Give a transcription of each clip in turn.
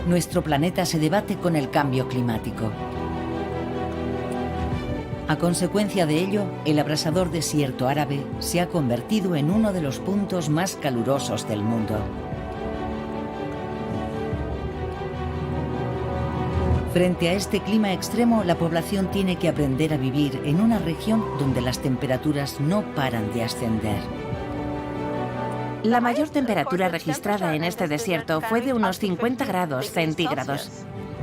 Nuestro planeta se debate con el cambio climático. A consecuencia de ello, el abrasador desierto árabe se ha convertido en uno de los puntos más calurosos del mundo. Frente a este clima extremo, la población tiene que aprender a vivir en una región donde las temperaturas no paran de ascender. La mayor temperatura registrada en este desierto fue de unos 50 grados centígrados.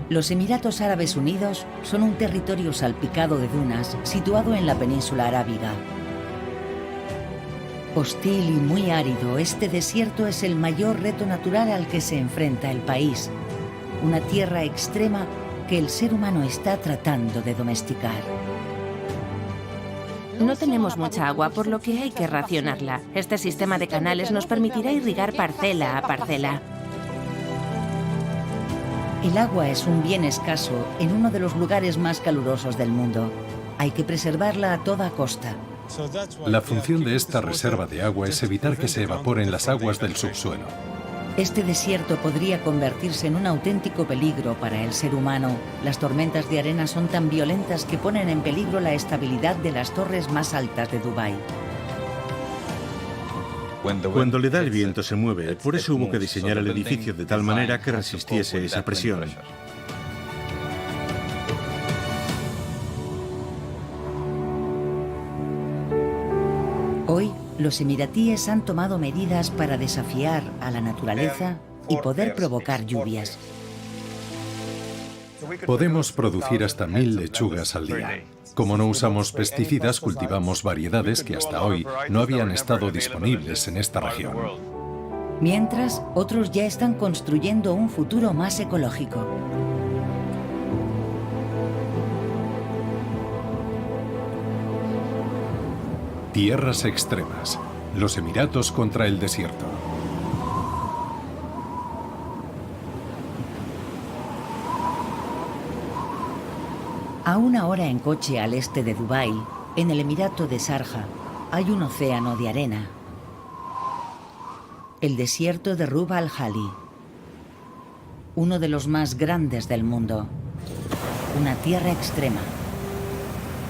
Los Emiratos Árabes Unidos son un territorio salpicado de dunas situado en la península arábiga. Hostil y muy árido, este desierto es el mayor reto natural al que se enfrenta el país. Una tierra extrema que el ser humano está tratando de domesticar. No tenemos mucha agua, por lo que hay que racionarla. Este sistema de canales nos permitirá irrigar parcela a parcela. El agua es un bien escaso en uno de los lugares más calurosos del mundo. Hay que preservarla a toda costa. La función de esta reserva de agua es evitar que se evaporen las aguas del subsuelo. Este desierto podría convertirse en un auténtico peligro para el ser humano. Las tormentas de arena son tan violentas que ponen en peligro la estabilidad de las torres más altas de Dubái. Cuando le da el viento se mueve, por eso hubo que diseñar el edificio de tal manera que resistiese esa presión. Hoy, los emiratíes han tomado medidas para desafiar a la naturaleza y poder provocar lluvias. Podemos producir hasta 1000 lechugas al día. Como no usamos pesticidas, cultivamos variedades que hasta hoy no habían estado disponibles en esta región. Mientras, otros ya están construyendo un futuro más ecológico. Tierras extremas. Los Emiratos contra el desierto. A una hora en coche al este de Dubái, en el Emirato de Sharjah, hay un océano de arena. El desierto de Rub al-Khali, uno de los más grandes del mundo. Una tierra extrema.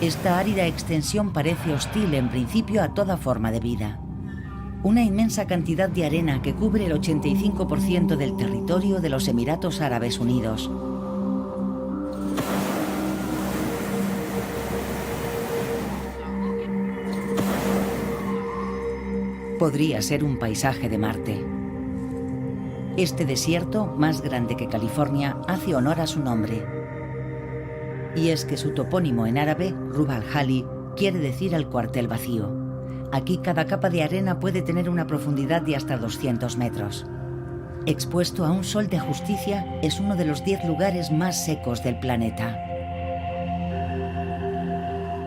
Esta árida extensión parece hostil en principio a toda forma de vida. Una inmensa cantidad de arena que cubre el 85% del territorio de los Emiratos Árabes Unidos. Podría ser un paisaje de Marte. Este desierto, más grande que California, hace honor a su nombre. Y es que su topónimo en árabe, Rub al-Khali, quiere decir el cuartel vacío. Aquí cada capa de arena puede tener una profundidad de hasta 200 metros. Expuesto a un sol de justicia, es uno de los 10 lugares más secos del planeta.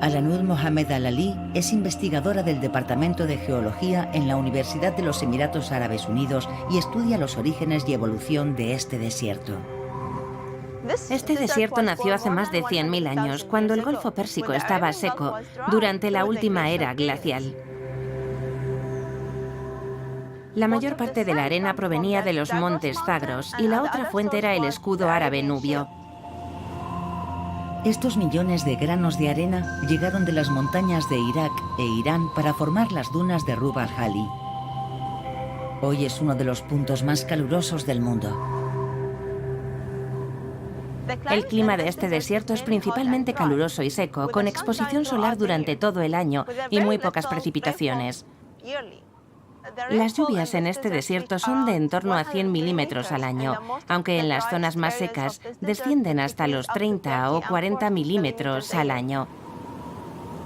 Alanud Mohamed Al-Ali es investigadora del Departamento de Geología en la Universidad de los Emiratos Árabes Unidos y estudia los orígenes y evolución de este desierto. Este desierto nació hace más de 100.000 años, cuando el Golfo Pérsico estaba seco, durante la última era glacial. La mayor parte de la arena provenía de los montes Zagros y la otra fuente era el escudo árabe nubio. Estos millones de granos de arena llegaron de las montañas de Irak e Irán para formar las dunas de Rub al-Khali. Hoy es uno de los puntos más calurosos del mundo. El clima de este desierto es principalmente caluroso y seco, con exposición solar durante todo el año y muy pocas precipitaciones. Las lluvias en este desierto son de en torno a 100 milímetros al año, aunque en las zonas más secas descienden hasta los 30 o 40 milímetros al año.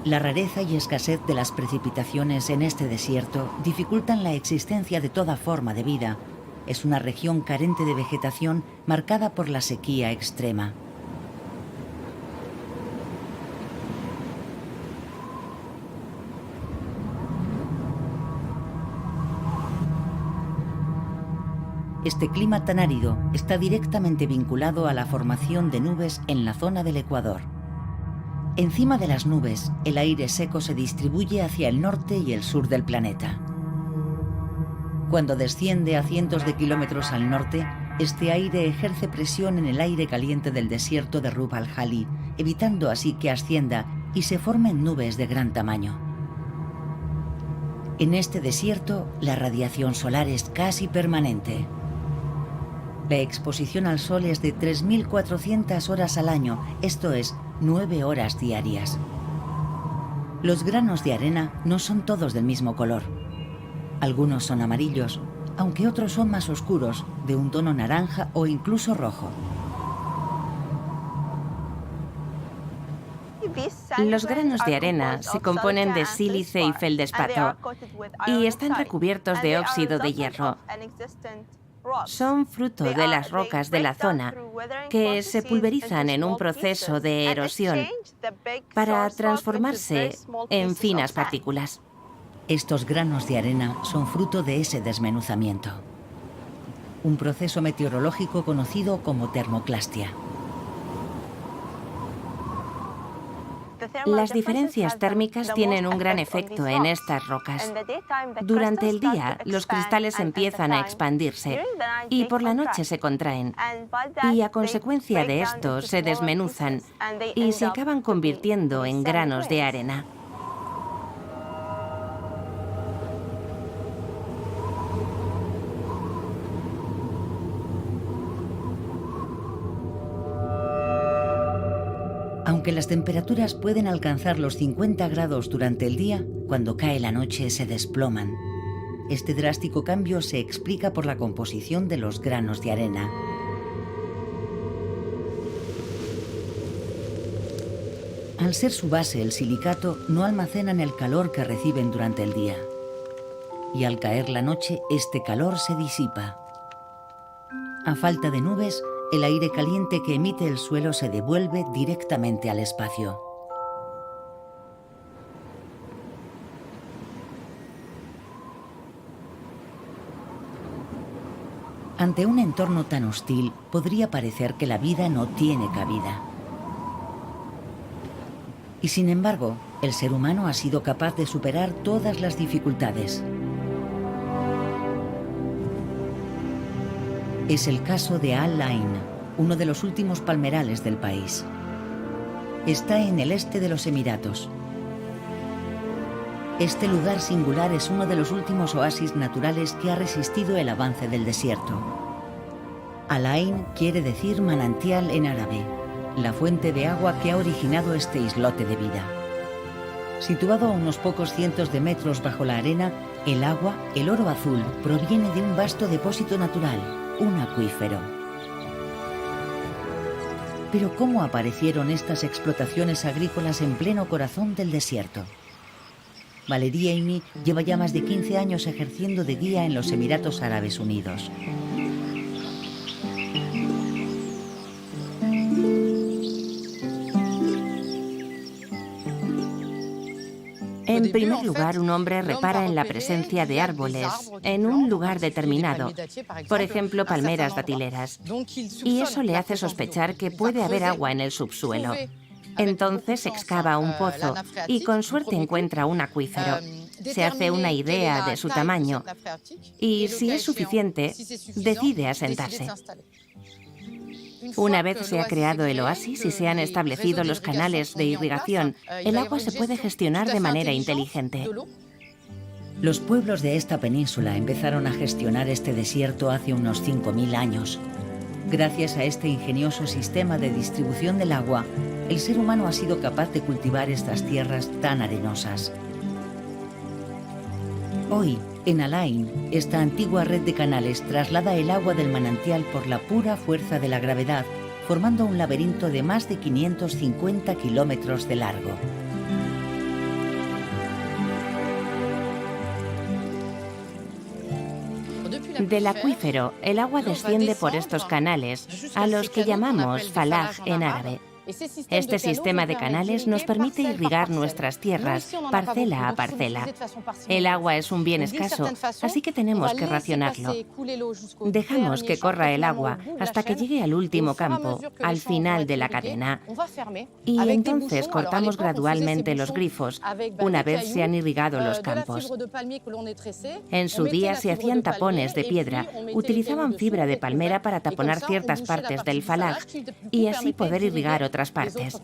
La rareza y escasez de las precipitaciones en este desierto dificultan la existencia de toda forma de vida. Es una región carente de vegetación marcada por la sequía extrema. Este clima tan árido está directamente vinculado a la formación de nubes en la zona del Ecuador. Encima de las nubes, el aire seco se distribuye hacia el norte y el sur del planeta. Cuando desciende a cientos de kilómetros al norte, Este aire ejerce presión en el aire caliente del desierto de Rub al-Khali, evitando así que ascienda y se formen nubes de gran tamaño. En este desierto, la radiación solar es casi permanente. La exposición al sol es de 3.400 horas al año, esto es, 9 horas diarias. Los granos de arena no son todos del mismo color. Algunos son amarillos, aunque otros son más oscuros, de un tono naranja o incluso rojo. Los granos de arena se componen de sílice y feldespato y están recubiertos de óxido de hierro. Son fruto de las rocas de la zona que se pulverizan en un proceso de erosión para transformarse en finas partículas. Estos granos de arena son fruto de ese desmenuzamiento, un proceso meteorológico conocido como termoclastia. Las diferencias térmicas tienen un gran efecto en estas rocas. Durante el día, los cristales empiezan a expandirse y por la noche se contraen. Y a consecuencia de esto, se desmenuzan y se acaban convirtiendo en granos de arena. Aunque las temperaturas pueden alcanzar los 50 grados durante el día, cuando cae la noche se desploman. Este drástico cambio se explica por la composición de los granos de arena. Al ser su base el silicato, no almacenan el calor que reciben durante el día. Y al caer la noche, este calor se disipa. A falta de nubes, el aire caliente que emite el suelo se devuelve directamente al espacio. Ante un entorno tan hostil, podría parecer que la vida no tiene cabida. Y sin embargo, el ser humano ha sido capaz de superar todas las dificultades. Es el caso de Al-Ain, uno de los últimos palmerales del país. Está en el este de los Emiratos. Este lugar singular es uno de los últimos oasis naturales que ha resistido el avance del desierto. Al-Ain quiere decir manantial en árabe, la fuente de agua que ha originado este islote de vida. Situado a unos pocos cientos de metros bajo la arena, el agua, el oro azul, proviene de un vasto depósito natural, un acuífero. Pero ¿cómo aparecieron estas explotaciones agrícolas en pleno corazón del desierto? Valerie Amy lleva ya más de 15 años ejerciendo de guía en los Emiratos Árabes Unidos. En primer lugar, un hombre repara en la presencia de árboles en un lugar determinado, por ejemplo, palmeras datileras, y eso le hace sospechar que puede haber agua en el subsuelo. Entonces excava un pozo y con suerte encuentra un acuífero. Se hace una idea de su tamaño y, si es suficiente, decide asentarse. Una vez se ha creado el oasis y se han establecido los canales de irrigación, el agua se puede gestionar de manera inteligente. Los pueblos de esta península empezaron a gestionar este desierto hace unos 5.000 años. Gracias a este ingenioso sistema de distribución del agua, el ser humano ha sido capaz de cultivar estas tierras tan arenosas. Hoy, en Al-Ain, esta antigua red de canales traslada el agua del manantial por la pura fuerza de la gravedad, formando un laberinto de más de 550 kilómetros de largo. Del acuífero, el agua desciende por estos canales, a los que llamamos falag en árabe. Este sistema de canales nos permite irrigar nuestras tierras, parcela a parcela. El agua es un bien escaso, así que tenemos que racionarlo. Dejamos que corra el agua hasta que llegue al último campo, al final de la cadena. Y entonces cortamos gradualmente los grifos, una vez se han irrigado los campos. En su día se hacían tapones de piedra, utilizaban fibra de palmera para taponar ciertas partes del falag y así poder irrigar otras partes.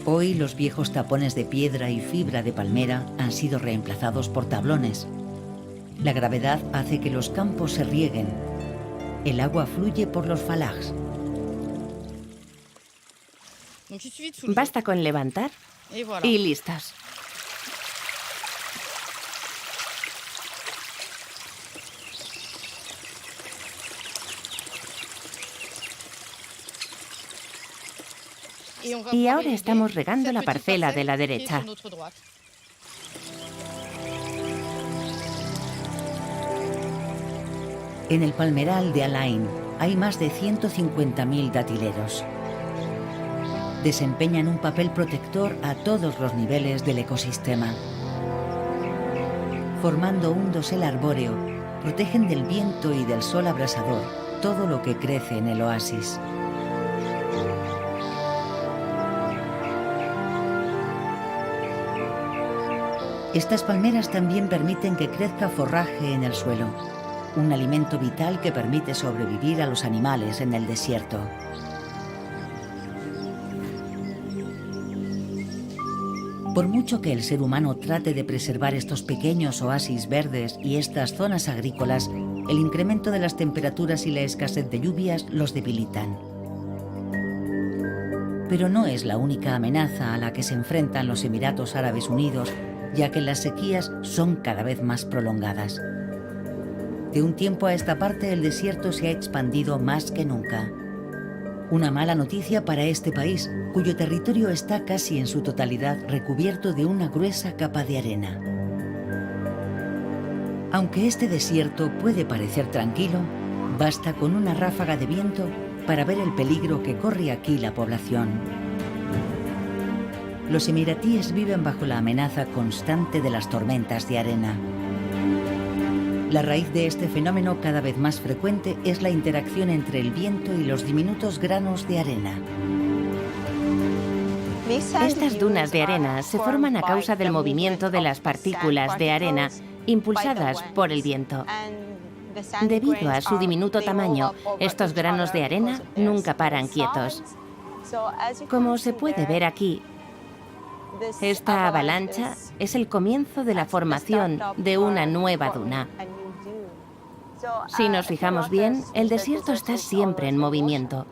Hoy los viejos tapones de piedra y fibra de palmera han sido reemplazados por tablones. La gravedad hace que los campos se rieguen. El agua fluye por los falags. Basta con levantar y listos. Y ahora estamos regando la parcela de la derecha. En el palmeral de Alain hay más de 150.000 datileros. Desempeñan un papel protector a todos los niveles del ecosistema. Formando un dosel arbóreo, protegen del viento y del sol abrasador todo lo que crece en el oasis. Estas palmeras también permiten que crezca forraje en el suelo, un alimento vital que permite sobrevivir a los animales en el desierto. Por mucho que el ser humano trate de preservar estos pequeños oasis verdes y estas zonas agrícolas, el incremento de las temperaturas y la escasez de lluvias los debilitan. Pero no es la única amenaza a la que se enfrentan los Emiratos Árabes Unidos, ya que las sequías son cada vez más prolongadas. De un tiempo a esta parte el desierto se ha expandido más que nunca. Una mala noticia para este país, cuyo territorio está casi en su totalidad recubierto de una gruesa capa de arena. Aunque este desierto puede parecer tranquilo, basta con una ráfaga de viento para ver el peligro que corre aquí la población. Los emiratíes viven bajo la amenaza constante de las tormentas de arena. La raíz de este fenómeno cada vez más frecuente es la interacción entre el viento y los diminutos granos de arena. Estas dunas de arena se forman a causa del movimiento de las partículas de arena impulsadas por el viento. Debido a su diminuto tamaño, estos granos de arena nunca paran quietos. Como se puede ver aquí, esta avalancha es el comienzo de la formación de una nueva duna. Si nos fijamos bien, el desierto está siempre en movimiento.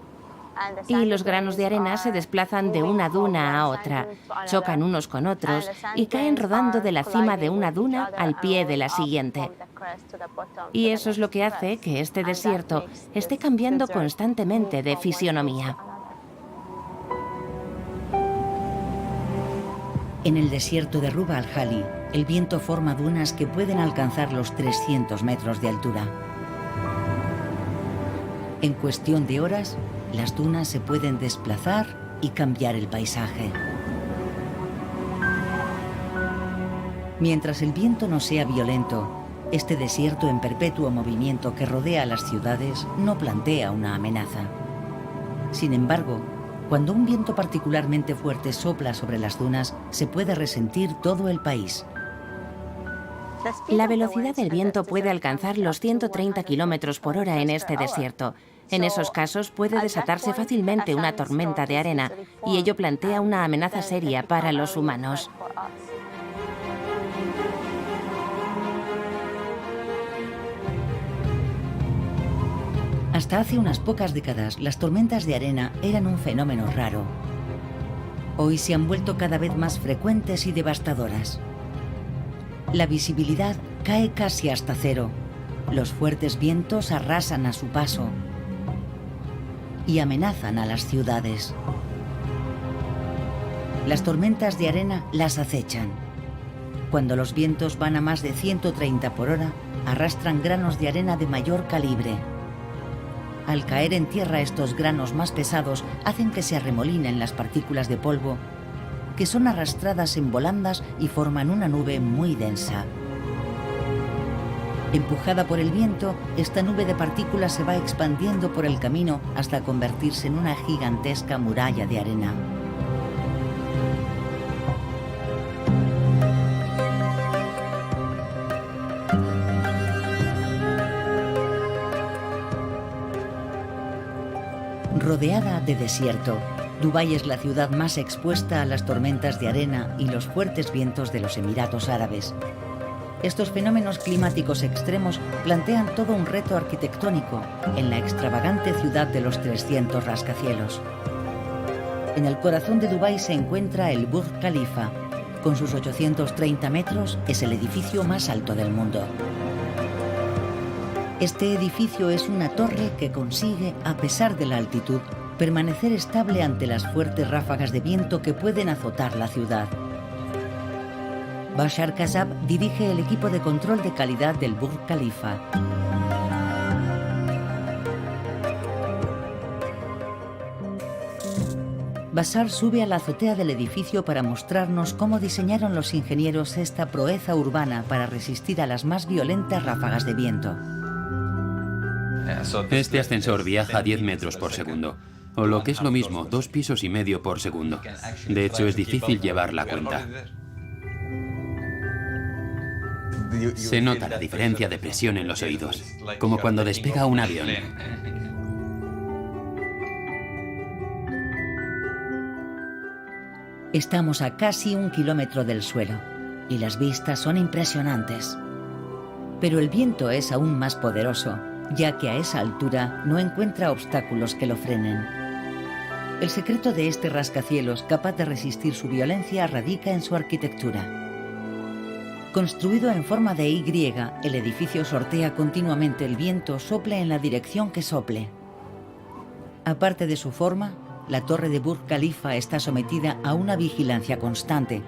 Y los granos de arena se desplazan de una duna a otra, chocan unos con otros y caen rodando de la cima de una duna al pie de la siguiente. Y eso es lo que hace que este desierto esté cambiando constantemente de fisionomía. En el desierto de Rub al-Khali, el viento forma dunas que pueden alcanzar los 300 metros de altura. En cuestión de horas, las dunas se pueden desplazar y cambiar el paisaje. Mientras el viento no sea violento, este desierto en perpetuo movimiento que rodea las ciudades no plantea una amenaza. Sin embargo, cuando un viento particularmente fuerte sopla sobre las dunas, se puede resentir todo el país. La velocidad del viento puede alcanzar los 130 kilómetros por hora en este desierto. En esos casos puede desatarse fácilmente una tormenta de arena y ello plantea una amenaza seria para los humanos. Hasta hace unas pocas décadas, las tormentas de arena eran un fenómeno raro. Hoy se han vuelto cada vez más frecuentes y devastadoras. La visibilidad cae casi hasta cero. Los fuertes vientos arrasan a su paso y amenazan a las ciudades. Las tormentas de arena las acechan. Cuando los vientos van a más de 130 por hora, arrastran granos de arena de mayor calibre. Al caer en tierra, estos granos más pesados hacen que se arremolinen las partículas de polvo, que son arrastradas en volandas y forman una nube muy densa. Empujada por el viento, esta nube de partículas se va expandiendo por el camino hasta convertirse en una gigantesca muralla de arena. Rodeada de desierto, Dubái es la ciudad más expuesta a las tormentas de arena y los fuertes vientos de los Emiratos Árabes. Estos fenómenos climáticos extremos plantean todo un reto arquitectónico en la extravagante ciudad de los 300 rascacielos. En el corazón de Dubái se encuentra el Burj Khalifa. Con sus 830 metros, es el edificio más alto del mundo. Este edificio es una torre que consigue, a pesar de la altitud, permanecer estable ante las fuertes ráfagas de viento que pueden azotar la ciudad. Bashar Kassab dirige el equipo de control de calidad del Burj Khalifa. Bashar sube a la azotea del edificio para mostrarnos cómo diseñaron los ingenieros esta proeza urbana para resistir a las más violentas ráfagas de viento. Este ascensor viaja a 10 metros por segundo, o lo que es lo mismo, 2,5 pisos por segundo. De hecho, es difícil llevar la cuenta. Se nota la diferencia de presión en los oídos, como cuando despega un avión. Estamos a casi 1 kilómetro del suelo y las vistas son impresionantes. Pero el viento es aún más poderoso, ya que a esa altura no encuentra obstáculos que lo frenen. El secreto de este rascacielos capaz de resistir su violencia radica en su arquitectura. Construido en forma de Y, el edificio sortea continuamente el viento, sople en la dirección que sople. Aparte de su forma, la torre de Burj Khalifa está sometida a una vigilancia constante.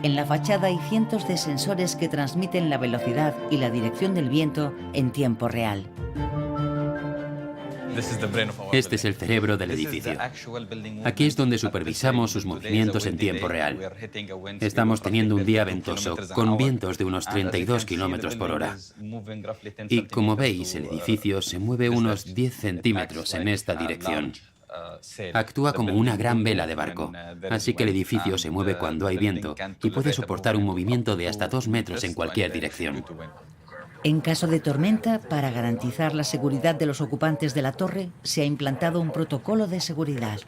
En la fachada hay cientos de sensores que transmiten la velocidad y la dirección del viento en tiempo real. Este es el cerebro del edificio. Aquí es donde supervisamos sus movimientos en tiempo real. Estamos teniendo un día ventoso, con vientos de unos 32 kilómetros por hora. Y como veis, el edificio se mueve unos 10 centímetros en esta dirección. Actúa como una gran vela de barco, así que el edificio se mueve cuando hay viento y puede soportar un movimiento de hasta 2 metros en cualquier dirección. En caso de tormenta, para garantizar la seguridad de los ocupantes de la torre, se ha implantado un protocolo de seguridad.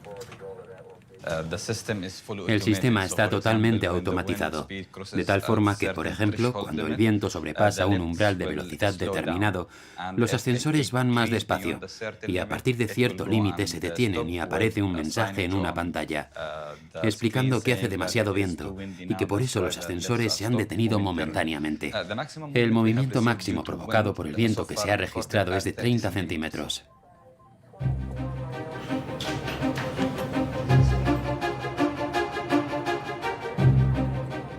El sistema está totalmente automatizado, de tal forma que, por ejemplo, cuando el viento sobrepasa un umbral de velocidad determinado, los ascensores van más despacio y a partir de cierto límite se detienen y aparece un mensaje en una pantalla explicando que hace demasiado viento y que por eso los ascensores se han detenido momentáneamente. El movimiento máximo provocado por el viento que se ha registrado es de 30 centímetros.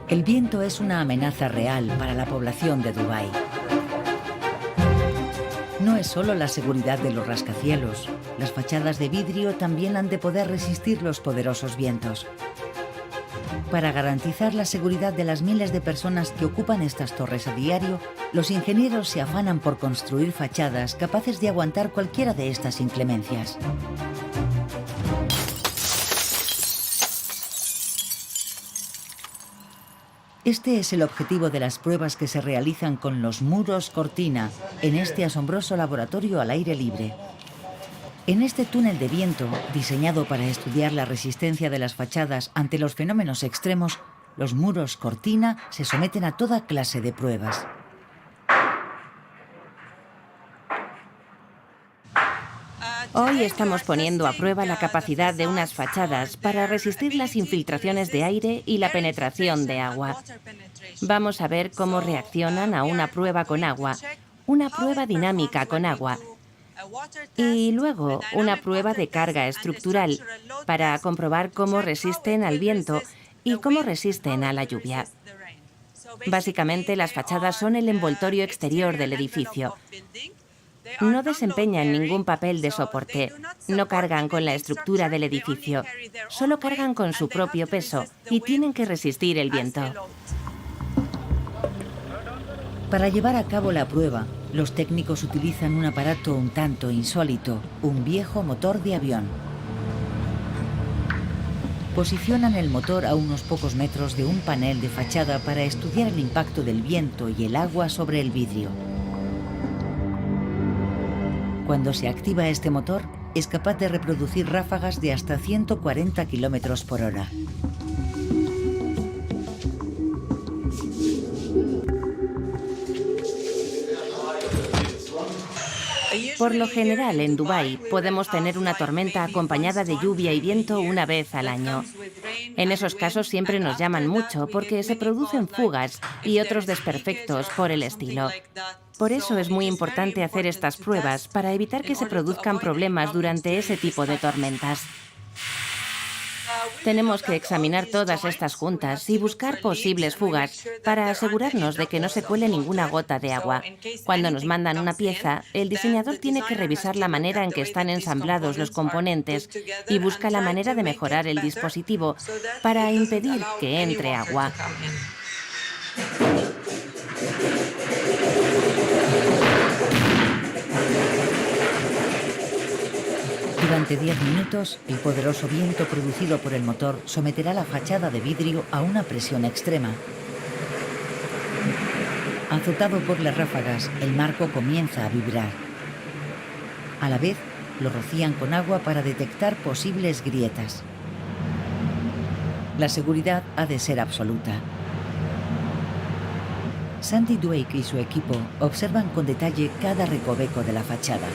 El viento es una amenaza real para la población de Dubái. No es solo la seguridad de los rascacielos. Las fachadas de vidrio también han de poder resistir los poderosos vientos. Para garantizar la seguridad de las miles de personas que ocupan estas torres a diario, los ingenieros se afanan por construir fachadas capaces de aguantar cualquiera de estas inclemencias. Este es el objetivo de las pruebas que se realizan con los muros cortina en este asombroso laboratorio al aire libre. En este túnel de viento, diseñado para estudiar la resistencia de las fachadas ante los fenómenos extremos, los muros cortina se someten a toda clase de pruebas. Hoy estamos poniendo a prueba la capacidad de unas fachadas para resistir las infiltraciones de aire y la penetración de agua. Vamos a ver cómo reaccionan a una prueba con agua, una prueba dinámica con agua y luego una prueba de carga estructural para comprobar cómo resisten al viento y cómo resisten a la lluvia. Básicamente, las fachadas son el envoltorio exterior del edificio. No desempeñan ningún papel de soporte, no cargan con la estructura del edificio, solo cargan con su propio peso y tienen que resistir el viento. Para llevar a cabo la prueba, los técnicos utilizan un aparato un tanto insólito, un viejo motor de avión. Posicionan el motor a unos pocos metros de un panel de fachada para estudiar el impacto del viento y el agua sobre el vidrio. Cuando se activa este motor, es capaz de reproducir ráfagas de hasta 140 km por hora. Por lo general, en Dubái podemos tener una tormenta acompañada de lluvia y viento una vez al año. En esos casos siempre nos llaman mucho porque se producen fugas y otros desperfectos por el estilo. Por eso es muy importante hacer estas pruebas para evitar que se produzcan problemas durante ese tipo de tormentas. Tenemos que examinar todas estas juntas y buscar posibles fugas para asegurarnos de que no se cuele ninguna gota de agua. Cuando nos mandan una pieza, el diseñador tiene que revisar la manera en que están ensamblados los componentes y busca la manera de mejorar el dispositivo para impedir que entre agua. Durante 10 minutos, el poderoso viento producido por el motor someterá la fachada de vidrio a una presión extrema. Azotado por las ráfagas, el marco comienza a vibrar. A la vez, lo rocían con agua para detectar posibles grietas. La seguridad ha de ser absoluta. Sandy Dweck y su equipo observan con detalle cada recoveco de la fachada.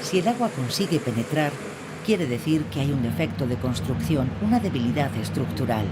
Si el agua consigue penetrar, quiere decir que hay un defecto de construcción, una debilidad estructural.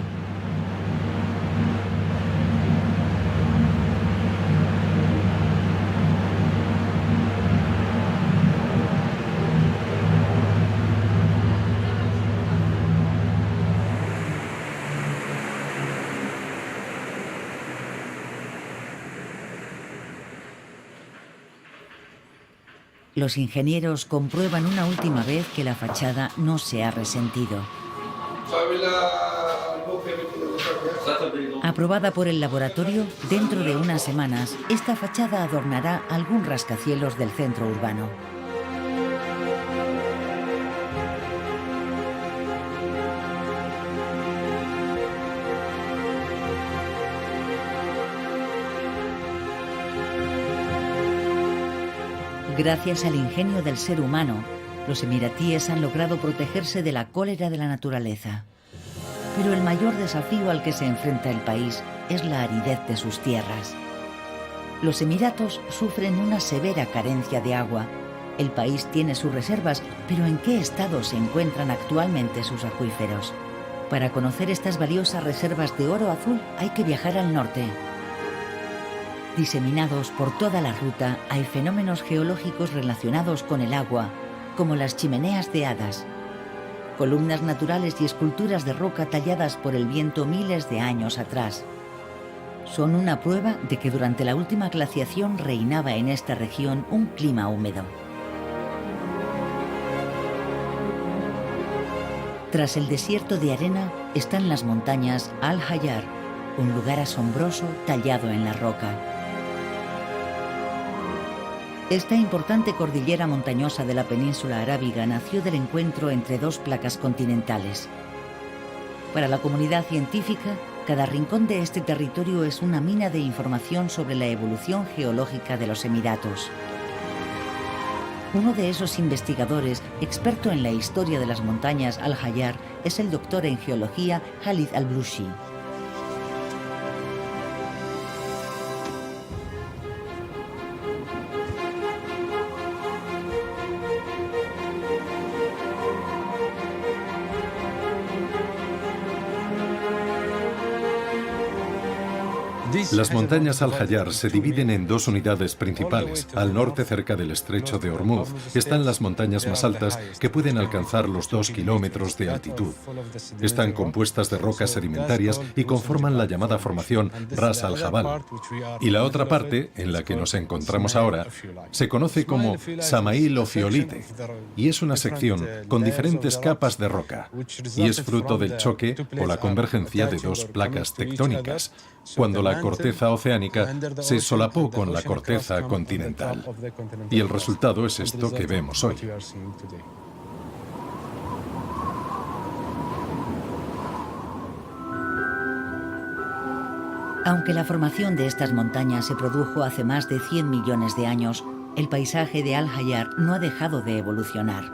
Los ingenieros comprueban una última vez que la fachada no se ha resentido. Aprobada por el laboratorio, dentro de unas semanas, esta fachada adornará algún rascacielos del centro urbano. Gracias al ingenio del ser humano, los emiratíes han logrado protegerse de la cólera de la naturaleza. Pero el mayor desafío al que se enfrenta el país es la aridez de sus tierras. Los Emiratos sufren una severa carencia de agua. El país tiene sus reservas, pero ¿en qué estado se encuentran actualmente sus acuíferos? Para conocer estas valiosas reservas de oro azul hay que viajar al norte. Diseminados por toda la ruta hay fenómenos geológicos relacionados con el agua, como las chimeneas de hadas, columnas naturales y esculturas de roca talladas por el viento miles de años atrás. Son una prueba de que durante la última glaciación reinaba en esta región un clima húmedo. Tras el desierto de arena están las montañas Al-Hayar, un lugar asombroso tallado en la roca. Esta importante cordillera montañosa de la península arábiga nació del encuentro entre dos placas continentales. Para la comunidad científica, cada rincón de este territorio es una mina de información sobre la evolución geológica de los Emiratos. Uno de esos investigadores, experto en la historia de las montañas Al-Hayar, es el doctor en geología Khalid Al-Blushi. Las montañas Al-Hayar se dividen en dos unidades principales. Al norte, cerca del estrecho de Hormuz, están las montañas más altas que pueden alcanzar los 2 kilómetros de altitud. Están compuestas de rocas sedimentarias y conforman la llamada formación Ras al-Jabal. Y la otra parte, en la que nos encontramos ahora, se conoce como Samail o Fiolite, y es una sección con diferentes capas de roca, y es fruto del choque o la convergencia de dos placas tectónicas, cuando la corteza oceánica se solapó con la corteza continental. Y el resultado es esto que vemos hoy. Aunque la formación de estas montañas se produjo hace más de 100 millones de años, el paisaje de Al-Hayar no ha dejado de evolucionar.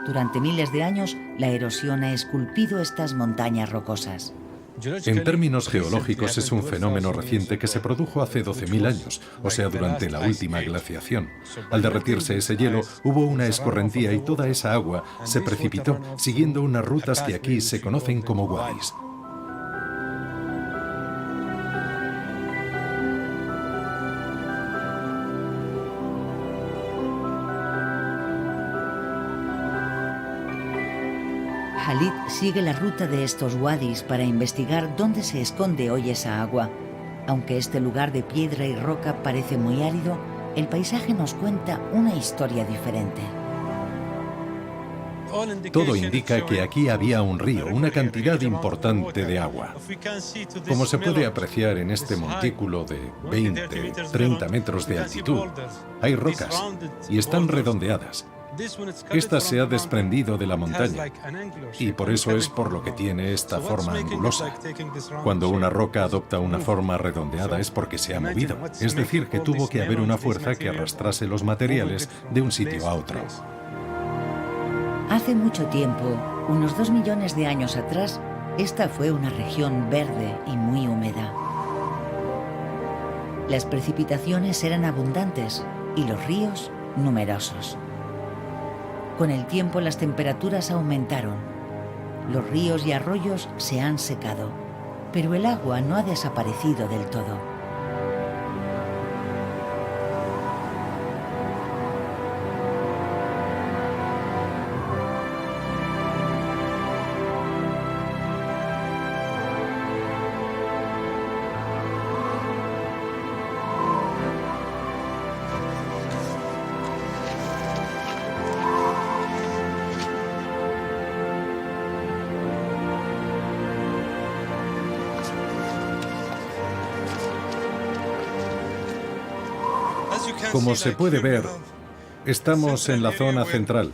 Durante miles de años, la erosión ha esculpido estas montañas rocosas. En términos geológicos es un fenómeno reciente que se produjo hace 12.000 años, o sea, durante la última glaciación. Al derretirse ese hielo, hubo una escorrentía y toda esa agua se precipitó siguiendo unas rutas que aquí se conocen como wadis. Khalid sigue la ruta de estos wadis para investigar dónde se esconde hoy esa agua. Aunque este lugar de piedra y roca parece muy árido, el paisaje nos cuenta una historia diferente. Todo indica que aquí había un río, una cantidad importante de agua. Como se puede apreciar en este montículo de 20, 30 metros de altitud, hay rocas y están redondeadas. Esta se ha desprendido de la montaña y por eso es por lo que tiene esta forma angulosa. Cuando una roca adopta una forma redondeada es porque se ha movido, es decir, que tuvo que haber una fuerza que arrastrase los materiales de un sitio a otro. Hace mucho tiempo, unos 2 millones de años atrás, esta fue una región verde y muy húmeda. Las precipitaciones eran abundantes y los ríos numerosos. Con el tiempo las temperaturas aumentaron. Los ríos y arroyos se han secado, pero el agua no ha desaparecido del todo. Como se puede ver, estamos en la zona central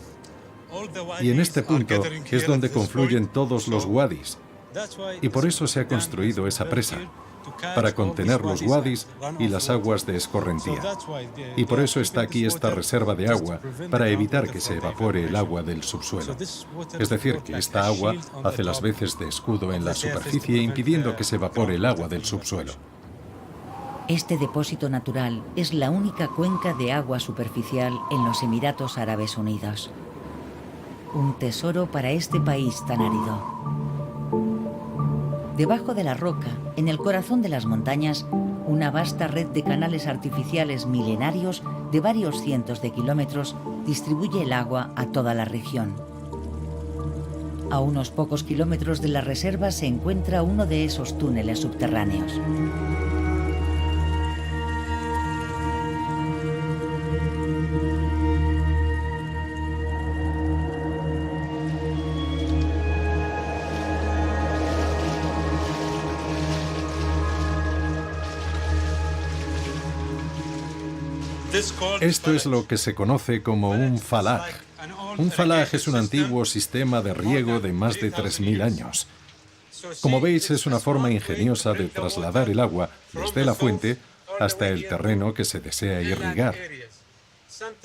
y en este punto es donde confluyen todos los wadis y por eso se ha construido esa presa, para contener los wadis y las aguas de escorrentía. Y por eso está aquí esta reserva de agua, para evitar que se evapore el agua del subsuelo. Es decir, que esta agua hace las veces de escudo en la superficie, impidiendo que se evapore el agua del subsuelo. Este depósito natural es la única cuenca de agua superficial en los Emiratos Árabes Unidos. Un tesoro para este país tan árido. Debajo de la roca, en el corazón de las montañas, una vasta red de canales artificiales milenarios de varios cientos de kilómetros distribuye el agua a toda la región. A unos pocos kilómetros de la reserva se encuentra uno de esos túneles subterráneos. Esto es lo que se conoce como un falag. Un falag es un antiguo sistema de riego de más de 3.000 años. Como veis, es una forma ingeniosa de trasladar el agua desde la fuente hasta el terreno que se desea irrigar.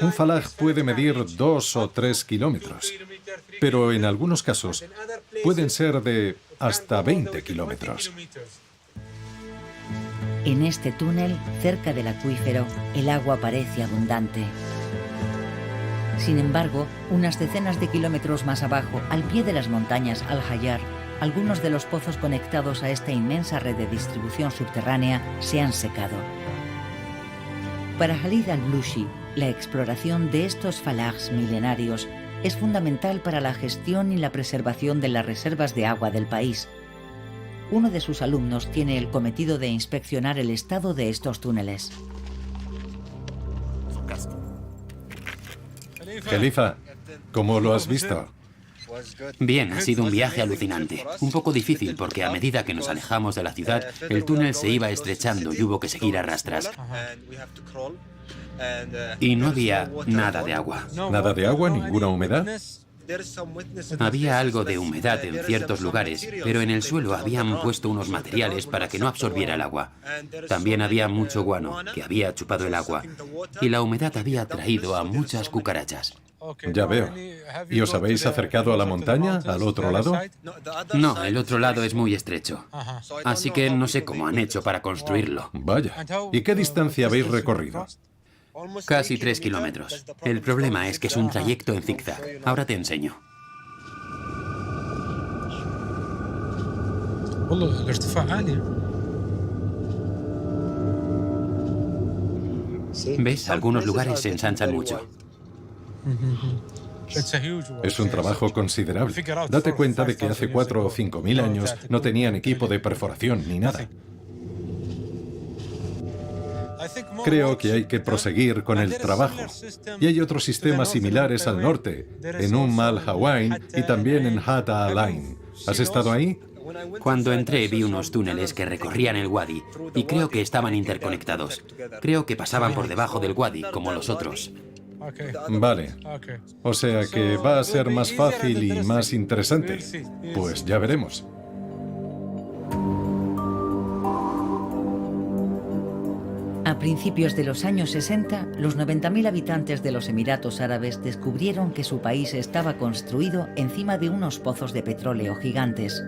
Un falag puede medir 2 o 3 kilómetros, pero en algunos casos pueden ser de hasta 20 kilómetros. En este túnel, cerca del acuífero, el agua parece abundante. Sin embargo, unas decenas de kilómetros más abajo, al pie de las montañas Al-Hayar, algunos de los pozos conectados a esta inmensa red de distribución subterránea se han secado. Para Khalid al-Blushi, la exploración de estos falags milenarios es fundamental para la gestión y la preservación de las reservas de agua del país. Uno de sus alumnos tiene el cometido de inspeccionar el estado de estos túneles. Khalifa, ¿cómo lo has visto? Bien, ha sido un viaje alucinante. Un poco difícil porque a medida que nos alejamos de la ciudad, el túnel se iba estrechando y hubo que seguir a rastras. Y no había nada de agua. ¿Nada de agua? ¿Ninguna humedad? Había algo de humedad en ciertos lugares, pero en el suelo habían puesto unos materiales para que no absorbiera el agua. También había mucho guano, que había chupado el agua, y la humedad había atraído a muchas cucarachas. Ya veo. ¿Y os habéis acercado a la montaña, al otro lado? No, el otro lado es muy estrecho. Así que no sé cómo han hecho para construirlo. Vaya. ¿Y qué distancia habéis recorrido? Casi 3 kilómetros. El problema es que es un trayecto en zigzag. Ahora te enseño. ¿Ves? Algunos lugares se ensanchan mucho. Es un trabajo considerable. Date cuenta de que hace 4 o 5 mil años no tenían equipo de perforación ni nada. Creo que hay que proseguir con el trabajo. Y hay otros sistemas similares al norte, en al Hawain y también en Hatta al-Ain. ¿Has estado ahí? Cuando entré vi unos túneles que recorrían el wadi y creo que estaban interconectados. Creo que pasaban por debajo del wadi, como los otros. Vale. O sea que va a ser más fácil y más interesante. Pues ya veremos. A principios de los años 60, los 90.000 habitantes de los Emiratos Árabes descubrieron que su país estaba construido encima de unos pozos de petróleo gigantes.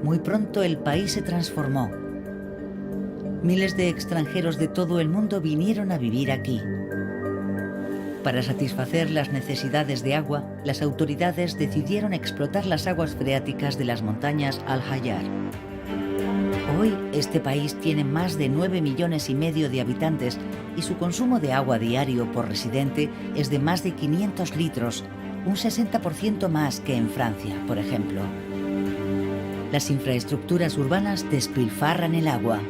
Muy pronto el país se transformó. Miles de extranjeros de todo el mundo vinieron a vivir aquí. Para satisfacer las necesidades de agua, las autoridades decidieron explotar las aguas freáticas de las montañas Al-Hayar. Hoy, este país tiene más de 9,5 millones de habitantes y su consumo de agua diario por residente es de más de 500 litros, un 60% más que en Francia, por ejemplo. Las infraestructuras urbanas despilfarran el agua.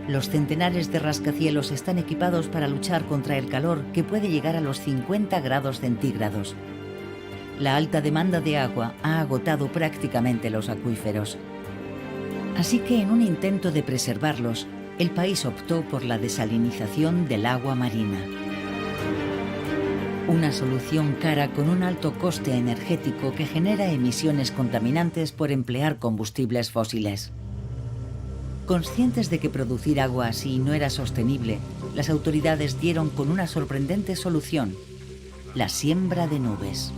Los centenares de rascacielos están equipados para luchar contra el calor que puede llegar a los 50 grados centígrados. La alta demanda de agua ha agotado prácticamente los acuíferos. Así que en un intento de preservarlos, el país optó por la desalinización del agua marina. Una solución cara con un alto coste energético que genera emisiones contaminantes por emplear combustibles fósiles. Conscientes de que producir agua así no era sostenible, las autoridades dieron con una sorprendente solución: la siembra de nubes.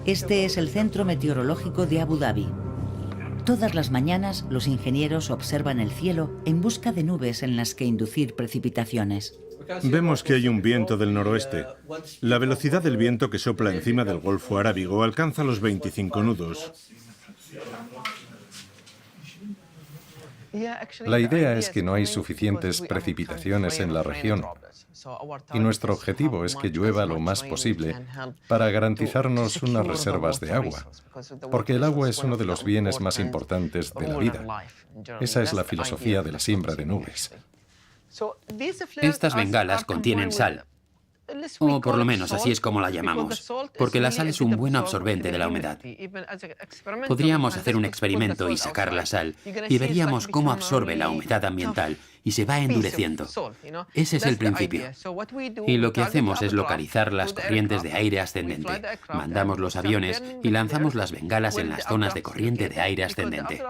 Este es el Centro Meteorológico de Abu Dhabi. Todas las mañanas, los ingenieros observan el cielo en busca de nubes en las que inducir precipitaciones. Vemos que hay un viento del noroeste. La velocidad del viento que sopla encima del Golfo Arábigo alcanza los 25 nudos. La idea es que no hay suficientes precipitaciones en la región. Y nuestro objetivo es que llueva lo más posible para garantizarnos unas reservas de agua, porque el agua es uno de los bienes más importantes de la vida. Esa es la filosofía de la siembra de nubes. Estas bengalas contienen sal, o por lo menos así es como la llamamos, porque la sal es un buen absorbente de la humedad. Podríamos hacer un experimento y sacar la sal, y veríamos cómo absorbe la humedad ambiental y se va endureciendo. Ese es el principio. Y lo que hacemos es localizar las corrientes de aire ascendente. Mandamos los aviones y lanzamos las bengalas en las zonas de corriente de aire ascendente.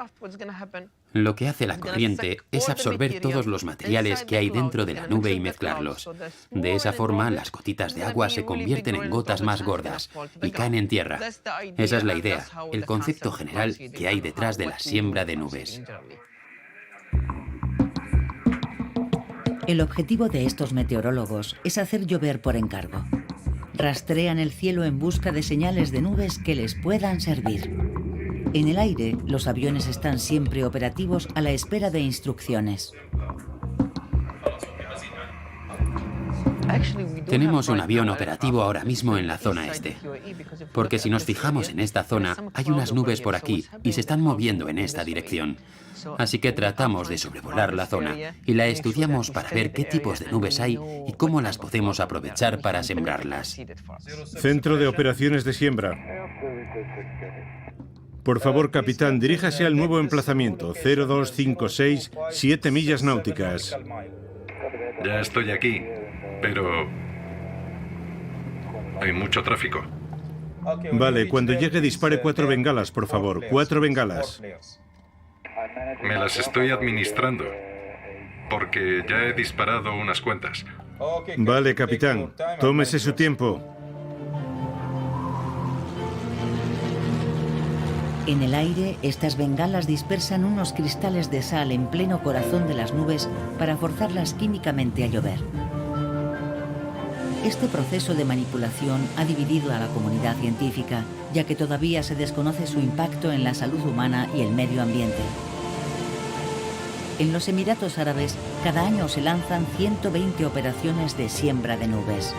Lo que hace la corriente es absorber todos los materiales que hay dentro de la nube y mezclarlos. De esa forma, las gotitas de agua se convierten en gotas más gordas y caen en tierra. Esa es la idea, el concepto general que hay detrás de la siembra de nubes. El objetivo de estos meteorólogos es hacer llover por encargo. Rastrean el cielo en busca de señales de nubes que les puedan servir. En el aire, los aviones están siempre operativos a la espera de instrucciones. Tenemos un avión operativo ahora mismo en la zona este, porque si nos fijamos en esta zona, hay unas nubes por aquí y se están moviendo en esta dirección. Así que tratamos de sobrevolar la zona y la estudiamos para ver qué tipos de nubes hay y cómo las podemos aprovechar para sembrarlas. Centro de Operaciones de Siembra. Por favor, capitán, diríjase al nuevo emplazamiento, 0256, 7 millas náuticas. Ya estoy aquí, pero hay mucho tráfico. Vale, cuando llegue dispare 4 bengalas, por favor, 4 bengalas. Me las estoy administrando, porque ya he disparado unas cuantas. Vale, capitán, tómese su tiempo. En el aire, estas bengalas dispersan unos cristales de sal en pleno corazón de las nubes para forzarlas químicamente a llover. Este proceso de manipulación ha dividido a la comunidad científica, ya que todavía se desconoce su impacto en la salud humana y el medio ambiente. En los Emiratos Árabes, cada año se lanzan 120 operaciones de siembra de nubes.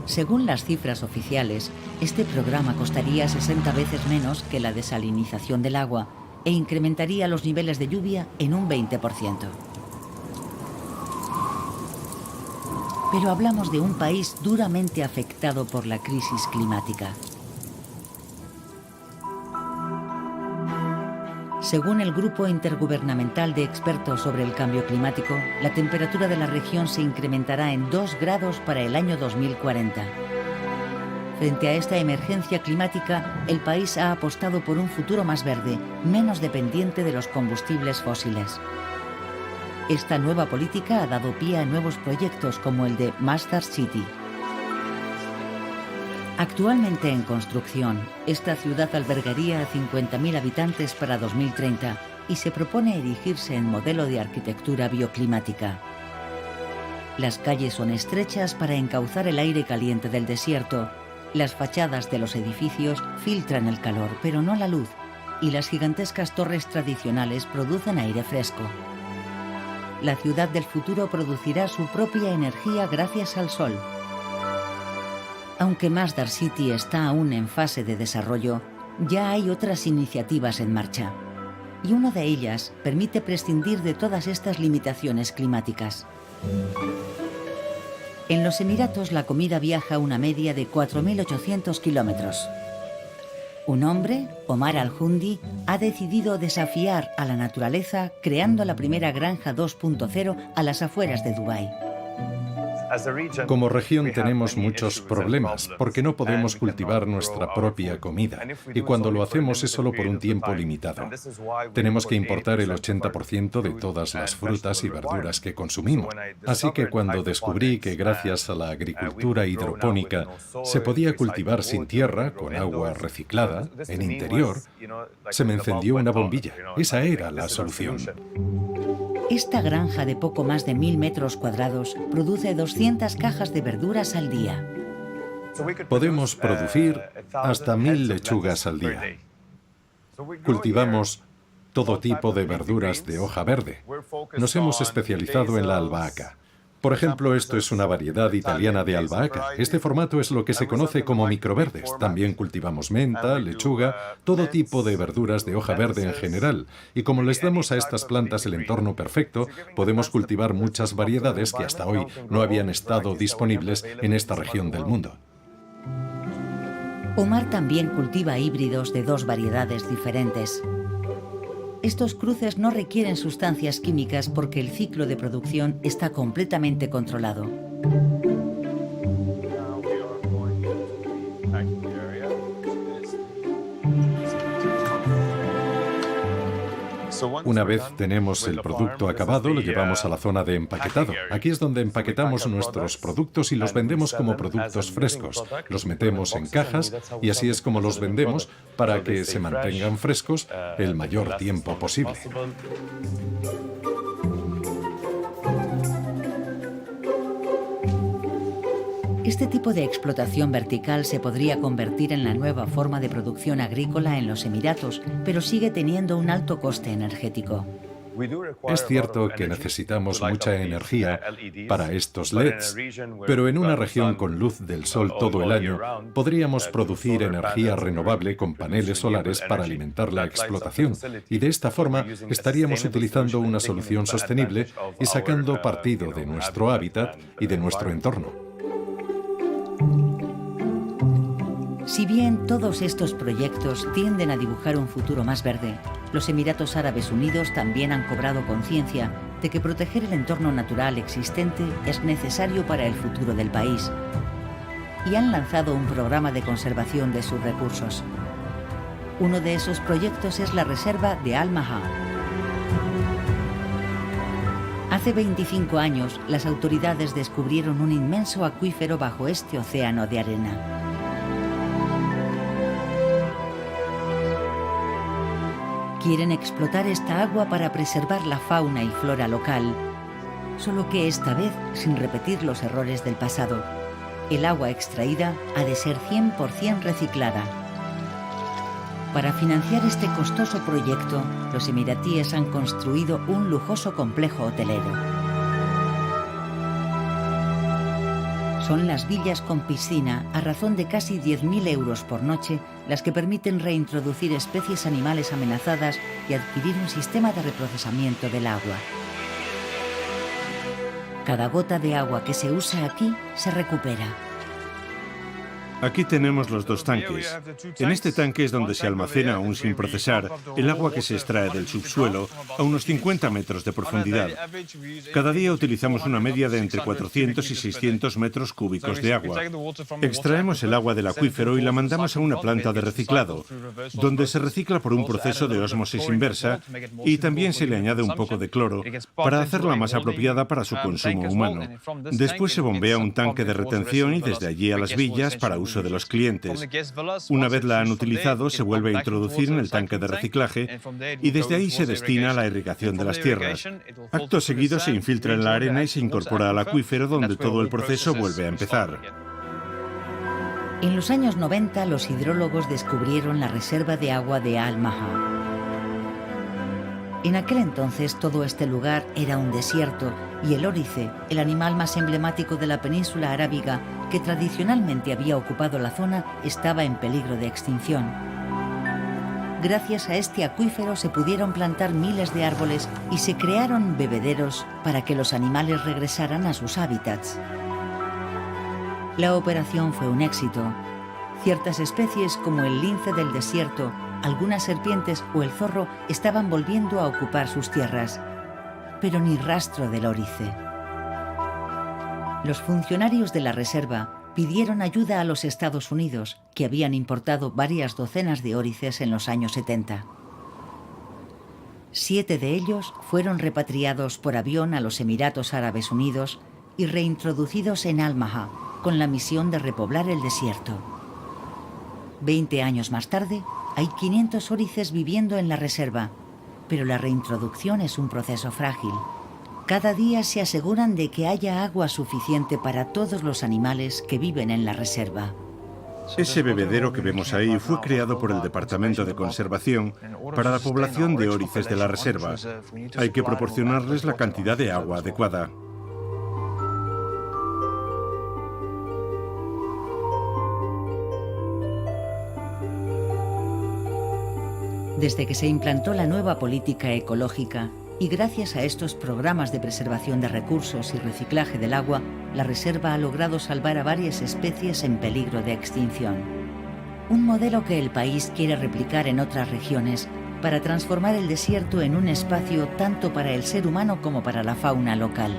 Según las cifras oficiales, este programa costaría 60 veces menos que la desalinización del agua e incrementaría los niveles de lluvia en un 20%. Pero hablamos de un país duramente afectado por la crisis climática. Según el Grupo Intergubernamental de Expertos sobre el Cambio Climático, la temperatura de la región se incrementará en 2 grados para el año 2040. Frente a esta emergencia climática, el país ha apostado por un futuro más verde, menos dependiente de los combustibles fósiles. Esta nueva política ha dado pie a nuevos proyectos como el de Masdar City. Actualmente en construcción, esta ciudad albergaría a 50.000 habitantes para 2030 y se propone erigirse en modelo de arquitectura bioclimática. Las calles son estrechas para encauzar el aire caliente del desierto, las fachadas de los edificios filtran el calor, pero no la luz, y las gigantescas torres tradicionales producen aire fresco. La ciudad del futuro producirá su propia energía gracias al sol. Aunque Masdar City está aún en fase de desarrollo, ya hay otras iniciativas en marcha. Y una de ellas permite prescindir de todas estas limitaciones climáticas. En los Emiratos la comida viaja a una media de 4.800 kilómetros. Un hombre, Omar Al-Jundi, ha decidido desafiar a la naturaleza creando la primera granja 2.0 a las afueras de Dubái. Como región tenemos muchos problemas porque no podemos cultivar nuestra propia comida y cuando lo hacemos es solo por un tiempo limitado. Tenemos que importar el 80% de todas las frutas y verduras que consumimos. Así que cuando descubrí que gracias a la agricultura hidropónica se podía cultivar sin tierra, con agua reciclada, en interior, se me encendió una bombilla. Esa era la solución. Esta granja de poco más de 1.000 metros cuadrados produce 200 cajas de verduras al día. Podemos producir hasta 1.000 lechugas al día. Cultivamos todo tipo de verduras de hoja verde. Nos hemos especializado en la albahaca. Por ejemplo, esto es una variedad italiana de albahaca. Este formato es lo que se conoce como microverdes. También cultivamos menta, lechuga, todo tipo de verduras de hoja verde en general. Y como les damos a estas plantas el entorno perfecto, podemos cultivar muchas variedades que hasta hoy no habían estado disponibles en esta región del mundo. Omar también cultiva híbridos de 2 variedades diferentes. Estos cruces no requieren sustancias químicas porque el ciclo de producción está completamente controlado. Una vez tenemos el producto acabado, lo llevamos a la zona de empaquetado. Aquí es donde empaquetamos nuestros productos y los vendemos como productos frescos. Los metemos en cajas y así es como los vendemos para que se mantengan frescos el mayor tiempo posible. Este tipo de explotación vertical se podría convertir en la nueva forma de producción agrícola en los Emiratos, pero sigue teniendo un alto coste energético. Es cierto que necesitamos mucha energía para estos LEDs, pero en una región con luz del sol todo el año, podríamos producir energía renovable con paneles solares para alimentar la explotación, y de esta forma estaríamos utilizando una solución sostenible y sacando partido de nuestro hábitat y de nuestro entorno. Si bien todos estos proyectos tienden a dibujar un futuro más verde, los Emiratos Árabes Unidos también han cobrado conciencia de que proteger el entorno natural existente es necesario para el futuro del país y han lanzado un programa de conservación de sus recursos. Uno de esos proyectos es la reserva de Al Maha. Hace 25 años, las autoridades descubrieron un inmenso acuífero bajo este océano de arena. Quieren explotar esta agua para preservar la fauna y flora local, solo que esta vez sin repetir los errores del pasado. El agua extraída ha de ser 100% reciclada. Para financiar este costoso proyecto, los emiratíes han construido un lujoso complejo hotelero. Son las villas con piscina, a razón de casi 10.000 euros por noche, las que permiten reintroducir especies animales amenazadas y adquirir un sistema de reprocesamiento del agua. Cada gota de agua que se usa aquí se recupera. Aquí tenemos los dos tanques. En este tanque es donde se almacena, aún sin procesar, el agua que se extrae del subsuelo a unos 50 metros de profundidad. Cada día utilizamos una media de entre 400 y 600 metros cúbicos de agua. Extraemos el agua del acuífero y la mandamos a una planta de reciclado, donde se recicla por un proceso de ósmosis inversa y también se le añade un poco de cloro para hacerla más apropiada para su consumo humano. Después se bombea un tanque de retención y desde allí a las villas para uso de los clientes. Una vez la han utilizado, se vuelve a introducir en el tanque de reciclaje y desde ahí se destina a la irrigación de las tierras. Acto seguido se infiltra en la arena y se incorpora al acuífero, donde todo el proceso vuelve a empezar. En los años 90, los hidrólogos descubrieron la reserva de agua de Al Maha. En aquel entonces todo este lugar era un desierto y el órice, el animal más emblemático de la península arábiga que tradicionalmente había ocupado la zona, estaba en peligro de extinción. Gracias a este acuífero se pudieron plantar miles de árboles y se crearon bebederos para que los animales regresaran a sus hábitats. La operación fue un éxito. Ciertas especies como el lince del desierto, algunas serpientes o el zorro estaban volviendo a ocupar sus tierras, pero ni rastro del órice. Los funcionarios de la reserva pidieron ayuda a los Estados Unidos, que habían importado varias docenas de órices en los años 70. 7 de ellos fueron repatriados por avión a los Emiratos Árabes Unidos y reintroducidos en Al Maha, con la misión de repoblar el desierto. 20 años más tarde, hay 500 órices viviendo en la reserva, pero la reintroducción es un proceso frágil. Cada día se aseguran de que haya agua suficiente para todos los animales que viven en la reserva. Ese bebedero que vemos ahí fue creado por el Departamento de Conservación para la población de órices de la reserva. Hay que proporcionarles la cantidad de agua adecuada. Desde que se implantó la nueva política ecológica y gracias a estos programas de preservación de recursos y reciclaje del agua, la reserva ha logrado salvar a varias especies en peligro de extinción. Un modelo que el país quiere replicar en otras regiones para transformar el desierto en un espacio tanto para el ser humano como para la fauna local.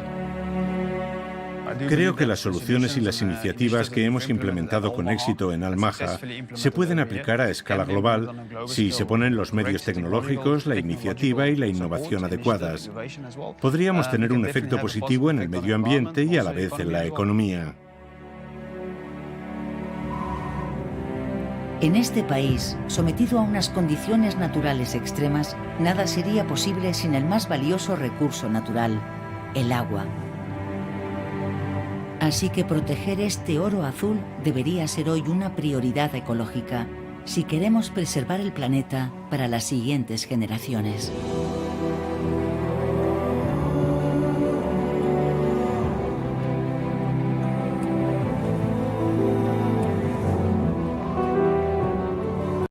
Creo que las soluciones y las iniciativas que hemos implementado con éxito en Al Maha se pueden aplicar a escala global si se ponen los medios tecnológicos, la iniciativa y la innovación adecuadas. Podríamos tener un efecto positivo en el medio ambiente y a la vez en la economía. En este país, sometido a unas condiciones naturales extremas, nada sería posible sin el más valioso recurso natural, el agua. Así que proteger este oro azul debería ser hoy una prioridad ecológica si queremos preservar el planeta para las siguientes generaciones.